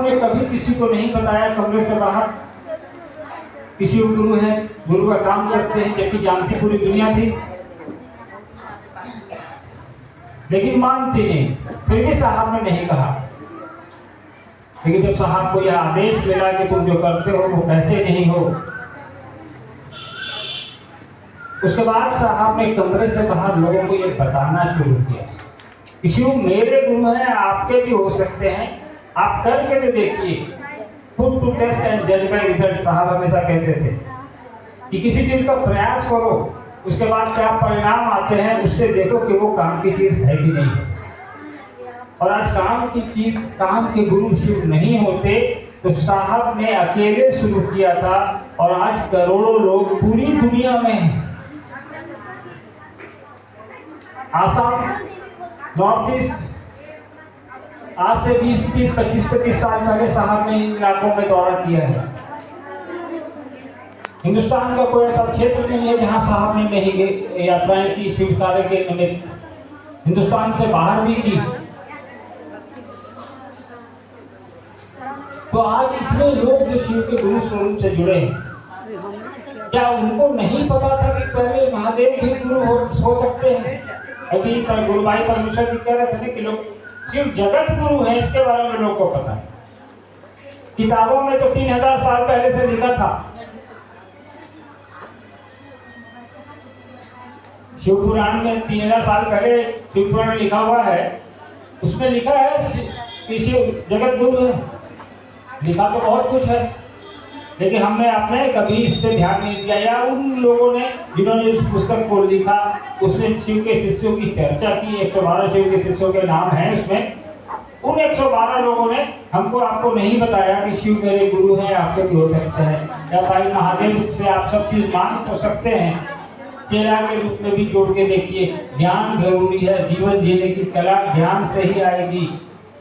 ने कभी किसी को नहीं बताया कमरे से बाहर किसी गुरु है, गुरु का काम करते हैं, जबकि जानती पूरी दुनिया थी, लेकिन मानती नहीं। फिर भी साहब ने नहीं कहा। लेकिन जब साहब को यह आदेश मिला कि तुम जो करते हो वो कहते नहीं हो, उसके बाद साहब ने कमरे से बाहर लोगों को ये बताना शुरू किया। किसी मेरे गुरु हैं, आपके भी हो सकते हैं, आप करके तो देखिए। पुट टू टेस्ट एंड जज बाय रिजल्ट, साहब हमेशा कहते थे कि किसी चीज का प्रयास करो, उसके बाद क्या परिणाम आते हैं उससे देखो कि वो काम की चीज है कि नहीं है। और आज काम की चीज, काम के गुरु शिव नहीं होते तो साहब ने अकेले शुरू किया था और आज करोड़ों लोग पूरी दुनिया में हैं। आसाम, नॉर्थ ईस्ट, आज से 20-25 साल पहले साहब ने इन इलाकों में दौरा किया है। हिंदुस्तान का कोई ऐसा क्षेत्र नहीं है जहां साहब ने नहीं यात्राएं की शिव कार्य के निमित्त। हिंदुस्तान से बाहर भी की। तो आज इतने लोग जो शिव के गुरु स्वरूप से जुड़े हैं, क्या उनको नहीं पता था कि पहले महादेव भी गुरु हो सकते हैं? अभी गुरु भाई परमेश्वर जी कह रहे थे कि लोग शिव जगत गुरु है, इसके बारे में लोग को पता है। किताबों में तो 3000 साल पहले से लिखा था। शिव पुराण में 3000 साल पहले शिव पुराण लिखा हुआ है, उसमें लिखा है कि शिव जगत गुरु है। लिखा तो बहुत कुछ है, लेकिन हमने आपने कभी इस पर ध्यान नहीं दिया, या उन लोगों ने जिन्होंने इस पुस्तक को लिखा उसमें शिव के शिष्यों की चर्चा की। 112 शिव के शिष्यों के नाम हैं उसमें। उन 112 लोगों ने हमको आपको नहीं बताया कि शिव मेरे गुरु हैं, आपके भी हो सकते हैं, या भाई महादेव से आप सब चीज मान तो सकते हैं। चेला के रूप में भी जोड़ के देखिए। ज्ञान जरूरी है, जीवन जीने की कला ज्ञान से ही आएगी,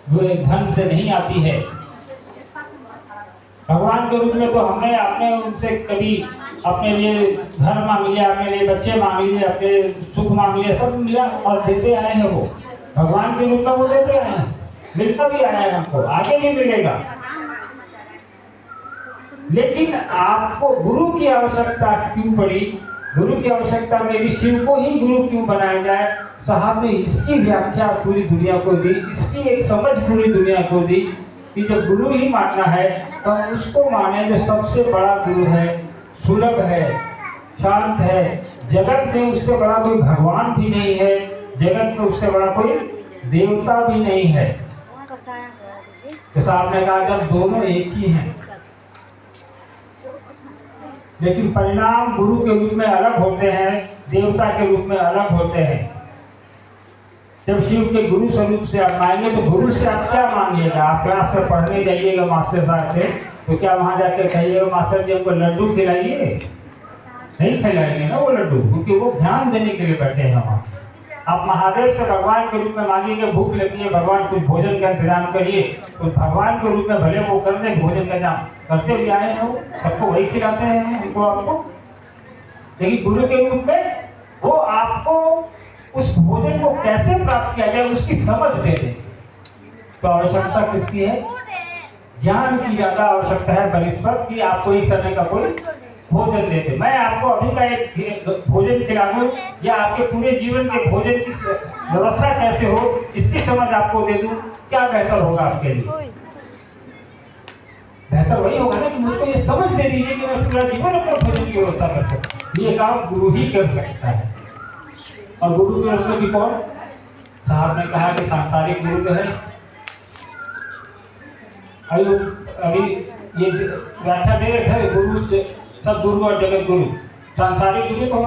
वो धन से नहीं आती है। भगवान के रूप में तो आपने उनसे कभी अपने लिए घर मांग लिया, अपने लिए बच्चे मांग लिए, अपने सुख मांग लिया, सब मिला और देते आए हैं। वो भगवान के रूप में वो देते आए हैं, मिलता भी आया है, हमको आगे भी मिलेगा। लेकिन आपको गुरु की आवश्यकता क्यों पड़ी? गुरु की आवश्यकता में भी शिव को ही गुरु क्यों बनाया जाए? साहब ने इसकी व्याख्या पूरी दुनिया को दी, इसकी एक समझ पूरी दुनिया को दी कि जब गुरु ही मानना है तो उसको माने जो सबसे बड़ा गुरु है, सुलभ है, शांत है। जगत में उससे बड़ा कोई भगवान भी नहीं है, जगत में उससे बड़ा कोई देवता भी नहीं है। तो साहब ने कहा जब दोनों एक ही हैं, लेकिन परिणाम गुरु के रूप में अलग होते हैं, देवता के रूप में अलग होते हैं। जब शिव के गुरु स्वरूप से आप मांगे तो गुरु से आप क्या मांगिएगा? आप क्लास में पढ़ने जाइएगा मास्टर साहब से, तो क्या वहां जाके कहिएगा मास्टर जी हमको लड्डू खिलाइए? नहीं खिलाएंगे ना वो लड्डू, क्योंकि वो ध्यान देने के लिए बैठे हैं वहाँ। आप महादेव से भगवान के रूप में मांगेंगे, भूख लगी है भगवान कुछ भोजन का इंतजाम करिए, तो भगवान के रूप में भले वो कर दे भोजन का इंतजाम, करते भी आए हैं, सबको वही खिलाते हैं उनको आपको। लेकिन गुरु के रूप में वो आपको उस भोजन को कैसे प्राप्त किया जाए उसकी समझ दे दे। तो आवश्यकता किसकी है? ज्ञान की ज्यादा आवश्यकता है बनिस्बत कि आपको एक समय का कोई भोजन दे दे। मैं आपको अभी का एक भोजन खिला दूं या आपके पूरे जीवन के भोजन की व्यवस्था कैसे हो इसकी समझ आपको दे दूं, क्या बेहतर होगा आपके लिए? बेहतर वही होगा ना कि मुझको ये समझ दे दीजिए कि मैं पूरा जीवन अपने भोजन की व्यवस्था कर सकता। ये काम गुरु ही कर सकता है। और गुरु के रूप में भी कौन? साहब ने कहा कि सांसारिक गुरु तो है। अभी ये व्याख्या दे रहे थे गुरु, सब गुरु और जगत गुरु। सांसारिक गुरु को